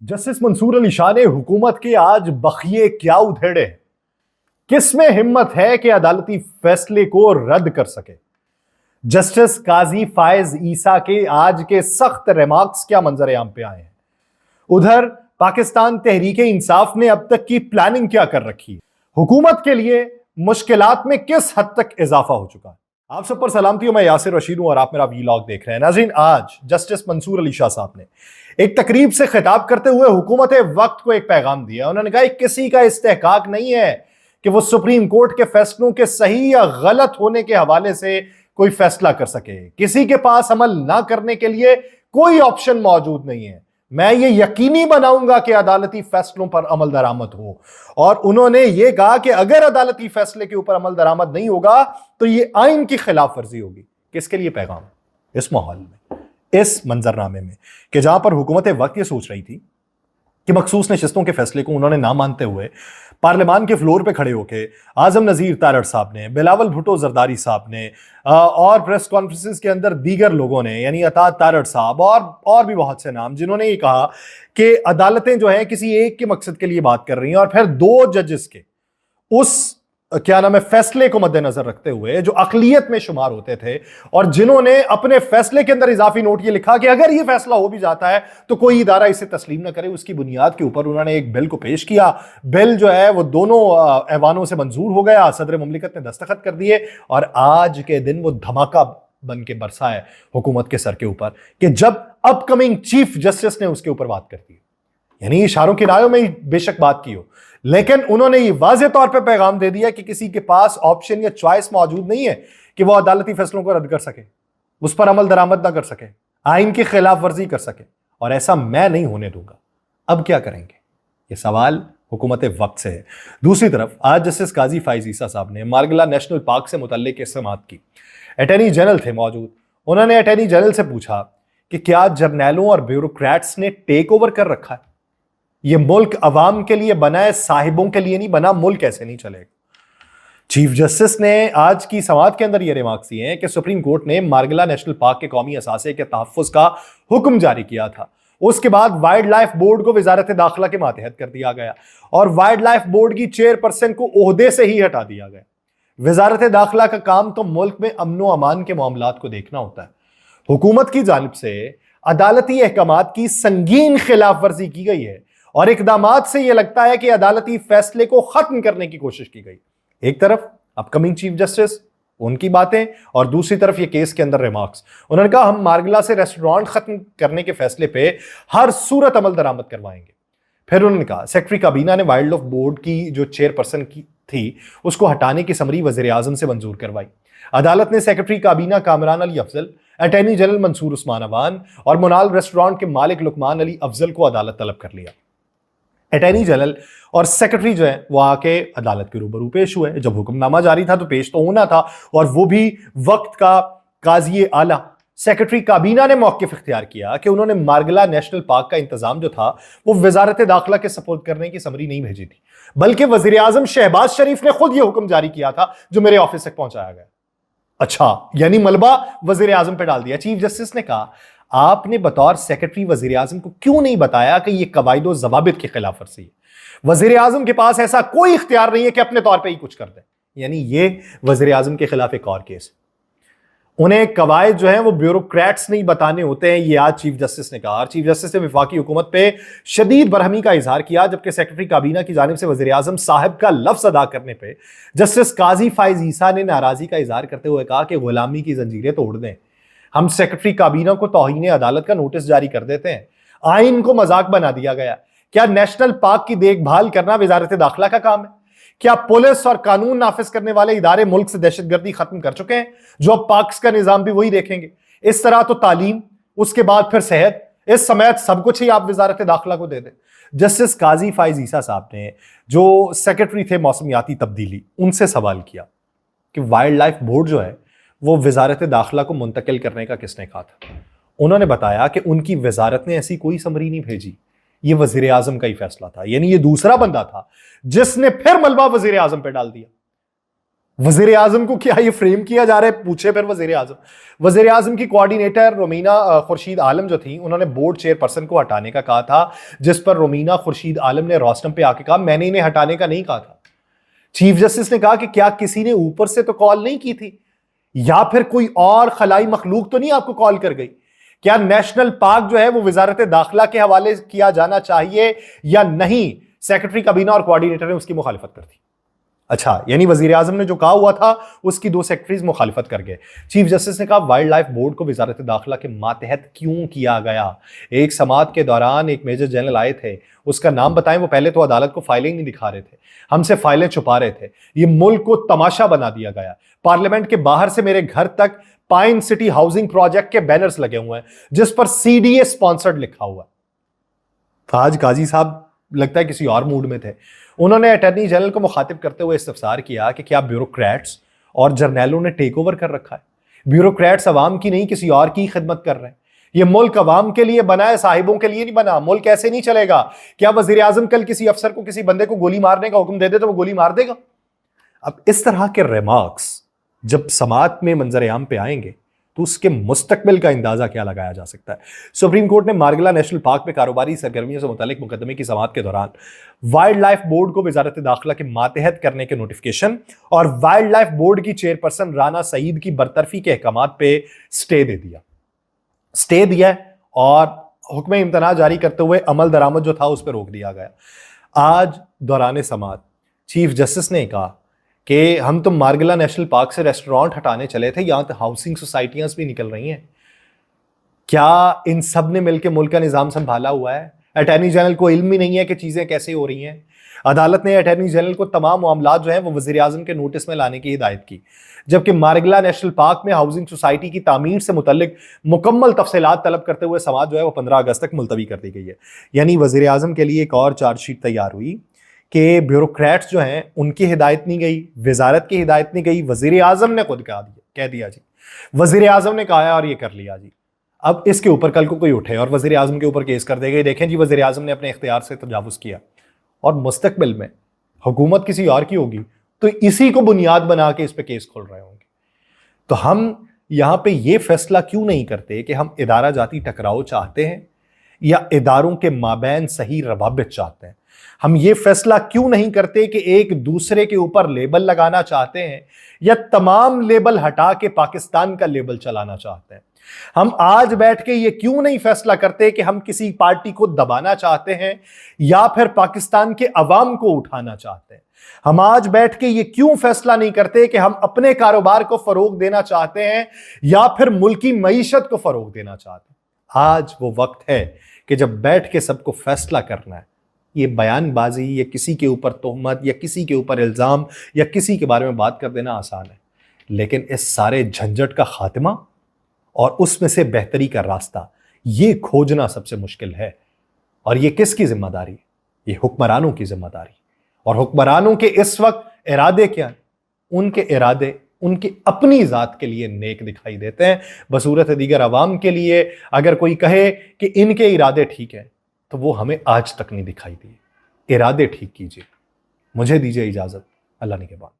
Justice Mansoor Ali Shah ने हुकूमत के आज बखिए क्या उधेड़े। किस में हिम्मत है कि अदालती फैसले को रद्द कर सके। जस्टिस काजी फायज ईसा के आज के सख्त रिमार्क्स क्या मंजर-ए-आम पे आए हैं। उधर पाकिस्तान तहरीके इंसाफ ने अब तक की प्लानिंग क्या कर रखी है। हुकूमत के लिए मुश्किलात में किस हद तक इजाफा हो चुका है। आप सब पर सलामती हो, मैं यासिर रशीद हूं और आप मेरा वीलॉग देख रहे हैं। नाज़रीन, आज जस्टिस मंसूर अली शाह साहब ने एक तकरीब से खिताब करते हुए हुकूमत वक्त को एक पैगाम दिया। उन्होंने कहा किसी का इस्तेहकाक नहीं है कि वो सुप्रीम कोर्ट के फैसलों के सही या गलत होने के हवाले से कोई फैसला कर सके। किसी के पास अमल ना करने के लिए कोई ऑप्शन मौजूद नहीं है। मैं ये यकीनी बनाऊंगा कि अदालती फैसलों पर अमल दरामद हो। और उन्होंने ये कहा कि अगर अदालती फैसले के ऊपर अमल दरामद नहीं होगा तो ये आइन की खिलाफ वर्जी होगी। किसके लिए पैगाम? इस माहौल में, इस मंजरनामे में कि जहां पर हुकूमत वक्त ये सोच रही थी कि मखसूस नशिस्तों के फैसले को उन्होंने ना मानते हुए पार्लियामान के फ्लोर पे खड़े होकर आजम नज़ीर तारड़ साहब ने, बिलावल भुट्टो जरदारी साहब ने और प्रेस कॉन्फ्रेंसेस के अंदर दीगर लोगों ने, यानी अतात तारड़ साहब और भी बहुत से नाम, जिन्होंने ये कहा कि अदालतें जो हैं किसी एक के मकसद के लिए बात कर रही हैं और फिर दो जजेस के उस फैसले को मद्देनजर रखते हुए जो अकलियत में शुमार होते थे और जिन्होंने अपने फैसले के अंदर इजाफी नोट ये लिखा कि अगर ये फैसला हो भी जाता है तो कोई इदारा इसे तस्लीम ना करे, उसकी बुनियाद के ऊपर उन्होंने एक बिल को पेश किया। बिल जो है वो दोनों ऐवानों से मंजूर हो गया, सदर मुमलिकत ने दस्तखत कर दिए और आज के दिन वो धमाका बन के बरसा है हुकूमत के सर के ऊपर कि जब अपकमिंग चीफ जस्टिस ने उसके ऊपर बात कर दी। यानी इशारों किनारों में ही बेशक बात की हो, लेकिन उन्होंने ये वाज़ेह तौर पे पैगाम दे दिया कि किसी के पास ऑप्शन या चॉइस मौजूद नहीं है कि वो अदालती फैसलों को रद्द कर सके, उस पर अमल दरामद ना कर सके, आइन की खिलाफ वर्जी कर सके, और ऐसा मैं नहीं होने दूंगा। अब क्या करेंगे? ये सवाल हुकूमत वक्त से है। दूसरी तरफ आज जस्टिस काजी फायज ईसा साहब ने मारगला नेशनल पार्क से मुतल्लिक समाअत की। अटॉर्नी जनरल थे मौजूद। उन्होंने अटॉर्नी जनरल से पूछा कि क्या जर्नैलों और ब्यूरोक्रेट्स ने टेक ओवर कर रखा है? ये मुल्क अवाम के लिए बना है, साहिबों के लिए नहीं बना। मुल्क ऐसे नहीं चलेगा। चीफ जस्टिस ने आज की समाअत के अंदर ये रिमार्क्स दिए हैं कि सुप्रीम कोर्ट ने मारगला नेशनल पार्क के कौमी असासे के तहफ्फुज का हुक्म जारी किया था। उसके बाद वाइल्ड लाइफ बोर्ड को वजारत दाखिला के मातहत कर दिया गया और वाइल्ड लाइफ बोर्ड की चेयरपर्सन को ओहदे से ही हटा दिया गया। वजारत दाखिला का काम तो मुल्क में अमनो अमान के मामलात को देखना होता है। हुकूमत की जानिब से अदालती अहकामात की संगीन खिलाफ वर्जी की गई है और इकदामात से यह लगता है कि अदालती फैसले को खत्म करने की कोशिश की गई। एक तरफ अपकमिंग चीफ जस्टिस, उनकी बातें, और दूसरी तरफ ये केस के अंदर रिमार्क्स। उन्होंने कहा हम मारगला से रेस्टोरेंट खत्म करने के फैसले पे हर सूरत अमल दरामद करवाएंगे। फिर उन्होंने कहा सेक्रेटरी काबीना ने वाइल्ड लाइफ बोर्ड की जो चेयरपर्सन की थी उसको हटाने की समरी वजीर आजम से मंजूर करवाई। अदालत ने सेक्रेटरी काबीना कामरान अली अफजल, अटॉर्नी जनरल मंसूर उस्मान अवान और मोनाल रेस्टोरेंट के मालिक लुकमान अली अफजल को अदालत तलब कर लिया। अटॉर्नी जनरल और सेक्रेटरी जो है वो आके अदालत के रूबरू पेश हुए। जब हुक्मनामा जारी था तो पेश तो होना था, और वो भी वक्त का काजी आला। सेक्रेटरी काबीना ने मौक़िफ़ इख्तियार किया कि उन्होंने मारगला नेशनल पार्क का इंतजाम जो था वो वजारत दाखिला के सपोर्ट करने की समरी नहीं भेजी थी, बल्कि वजीर आजम शहबाज शरीफ ने खुद ये हुक्म जारी किया था जो मेरे ऑफिस तक पहुंचाया गया। अच्छा, यानी मलबा वजीर आजम पे डाल दिया। चीफ जस्टिस ने कहा आपने बतौर सेक्रेटरी वजीर आजम को क्यों नहीं बताया कि यह कवायद व ज़वाबित के खिलाफ वर्जी है? वजीर आजम के पास ऐसा कोई इख्तियार नहीं है कि अपने तौर पे ही कुछ कर दे। यानी ये वजीर आजम के खिलाफ एक और केस। उन्हें कवायद जो है वो ब्यूरोक्रेट्स नहीं बताने होते हैं, ये आज चीफ जस्टिस ने कहा। और चीफ जस्टिस ने वफाकी हुकूमत पे शदीद बरहमी का इजहार किया, जबकि सेक्रेटरी काबीना की जानिब से वजीर आजम साहब का लफ्ज अदा करने पे जस्टिस काजी फायज ईसा ने नाराजगी का इजहार करते हुए कहा कि गुलामी की जंजीरें तोड़ दें। हम सेक्रेटरी काबीना को तौहीन अदालत का नोटिस जारी कर देते हैं। आइन को मजाक बना दिया गया। क्या नेशनल पार्क की देखभाल करना वजारत दाखिला का काम है? क्या पुलिस और कानून नाफिज करने वाले इदारे मुल्क से दहशतगर्दी खत्म कर चुके हैं जो अब पार्क्स का निजाम भी वही देखेंगे? इस तरह तो तालीम, उसके बाद फिर सेहत, इस समेत सब कुछ ही आप वजारत दाखिला को दे दें। जस्टिस काजी फायज ईसा साहब ने जो सेक्रेटरी थे मौसमियाती तब्दीली, उनसे सवाल किया कि वाइल्ड लाइफ बोर्ड जो है वो वजारत दाखिला को मुंतकिल करने का किसने कहा था? उन्होंने बताया कि उनकी वजारत ने ऐसी कोई समरी नहीं भेजी, ये वजीर आजम का ही फैसला था। यानी ये दूसरा बंदा था जिसने फिर मलबा वजीर आजम पे डाल दिया। वजीर आजम को क्या ये फ्रेम किया जा रहा है? पूछे फिर वजीर आजम की कोऑर्डिनेटर रोमीना खुर्शीद आलम जो थी, उन्होंने बोर्ड चेयरपर्सन को हटाने का कहा था, जिस पर रोमीना खुर्शीद आलम ने रोस्टम पे आके कहा मैंने इन्हें हटाने का नहीं कहा था। चीफ जस्टिस ने कहा कि क्या किसी ने ऊपर से तो कॉल नहीं की थी, या फिर कोई और खलाई मखलूक तो नहीं आपको कॉल कर गई? क्या नेशनल पार्क जो है वो वजारत दाखिला के हवाले किया जाना चाहिए या नहीं? सेक्रेटरी काबीना और कोऑर्डिनेटर ने उसकी मुखालिफत कर दी। अच्छा, यानी वजीर आजम ने जो कहा हुआ था उसकी दो सेक्रेटरीज मुखालिफत कर गए। चीफ जस्टिस ने कहा वाइल्ड लाइफ बोर्ड को वजारत दाखिला के मातहत क्यों किया गया? एक समाअत के दौरान एक मेजर जनरल आए थे, उसका नाम बताएं। वो पहले तो अदालत को फाइलें नहीं दिखा रहे थे, हमसे फाइलें छुपा रहे थे। ये मुल्क को तमाशा बना दिया गया। पार्लियामेंट के बाहर से मेरे घर तक पाइन सिटी हाउसिंग प्रोजेक्ट के बैनर्स लगे हुए हैं जिस पर CDA स्पॉन्सर्ड लिखा हुआ है। आज काजी साहब लगता है किसी और मूड में थे। उन्होंने अटॉर्नी जनरल को मुखातिब करते हुए इस्तफसार किया कि क्या ब्यूरोक्रेट्स और जर्नैलों ने टेक ओवर कर रखा है? ब्यूरोक्रेट्स अवाम की नहीं किसी और की खिदमत कर रहे हैं। ये मुल्क अवाम के लिए बना है, साहिबों के लिए नहीं बना। मुल्क ऐसे नहीं चलेगा। क्या वजीर आजम कल किसी अफसर को, किसी बंदे को गोली मारने का हुक्म दे दे तो वो गोली मार देगा? अब इस तरह के रिमार्क्स जब समाअत में मंजर-ए-आम पे आएंगे तो उसके मुस्तकबिल का अंदाजा क्या लगाया जा सकता है? सुप्रीम कोर्ट ने मार्गिला नेशनल पार्क में कारोबारी सरगर्मियों से मुतालिक मुकदमे की समाअत के दौरान वाइल्ड लाइफ बोर्ड को वजारत दाखिला के मातहत करने के नोटिफिकेशन और वाइल्ड लाइफ बोर्ड की चेयरपर्सन राना सईद की बरतरफी के अहकामात पे स्टे दिया और हुक्म इम्तना जारी करते हुए अमल दरामद जो था उस पर रोक दिया गया। आज दौरान समाअत चीफ जस्टिस ने कहा कि हम तो मार्गिला नेशनल पार्क से रेस्टोरेंट हटाने चले थे, यहां तो हाउसिंग सोसाइटियां भी निकल रही हैं। क्या इन सब ने मिलकर मुल्क का निजाम संभाला हुआ है? अटॉर्नी जनरल को इल्म ही नहीं है कि चीजें कैसे हो रही हैं। अदालत ने अटॉर्नी जनरल को तमाम मामलात जो हैं वो वजीर आजम के नोटिस में लाने की हिदायत की, जबकि मार्गिला नेशनल पार्क में हाउसिंग सोसाइटी की तामीर से मुतल्लिक मुकम्मल तफसीलात तलब करते हुए समाअत जो है वो 15 अगस्त तक मुलतवी कर दी गई है। यानी वजीर आजम के लिए एक और चार्जशीट तैयार हुई कि ब्यूरोक्रेट्स जो हैं उनकी हिदायत नहीं गई, वजारत की हिदायत नहीं गई, वजीर आजम ने खुद कह दिया जी, वजीर आजम ने कहा और ये कर लिया जी। अब इसके ऊपर कल को कोई उठे और वजीर आजम के ऊपर केस कर देगा, देखें जी वजीर आजम ने अपने इख्तियार से तजावुज किया और मुस्तकबिल में हुकूमत किसी और की होगी तो इसी को बुनियाद बना के इस पर केस खोल रहे होंगे। तो हम यहां पे ये फैसला क्यों नहीं करते कि हम इदारा जाती टकराव चाहते हैं या इदारों के माबैन सही रवाबित चाहते हैं? हम ये फैसला क्यों नहीं करते कि एक दूसरे के ऊपर लेबल लगाना चाहते हैं या तमाम लेबल हटा के पाकिस्तान का लेबल चलाना चाहते हैं? हम आज बैठ के ये क्यों नहीं फैसला करते कि हम किसी पार्टी को दबाना चाहते हैं या फिर पाकिस्तान के अवाम को उठाना चाहते हैं? हम आज बैठ के ये क्यों फैसला नहीं करते कि हम अपने कारोबार को फरोग देना चाहते हैं या फिर मुल्की मईशत को फरोग देना चाहते हैं? आज वो वक्त है कि जब बैठ के सबको फैसला करना है। ये बयानबाजी या किसी के ऊपर तोहमत या किसी के ऊपर इल्ज़ाम या किसी के बारे में बात कर देना आसान है, लेकिन इस सारे झंझट का खात्मा और उसमें से बेहतरी का रास्ता ये खोजना सबसे मुश्किल है। और ये किसकी जिम्मेदारी? ये हुक्मरानों की जिम्मेदारी। और हुक्मरानों के इस वक्त इरादे क्या हैं? उनके इरादे उनकी अपनी ज़ात के लिए नेक दिखाई देते हैं, बसूरत दीगर अवाम के लिए अगर कोई कहे कि इनके इरादे ठीक हैं तो वो हमें आज तक नहीं दिखाई दिए। इरादे ठीक कीजिए। मुझे दीजिए इजाज़त। अल्लाह ने के बाद।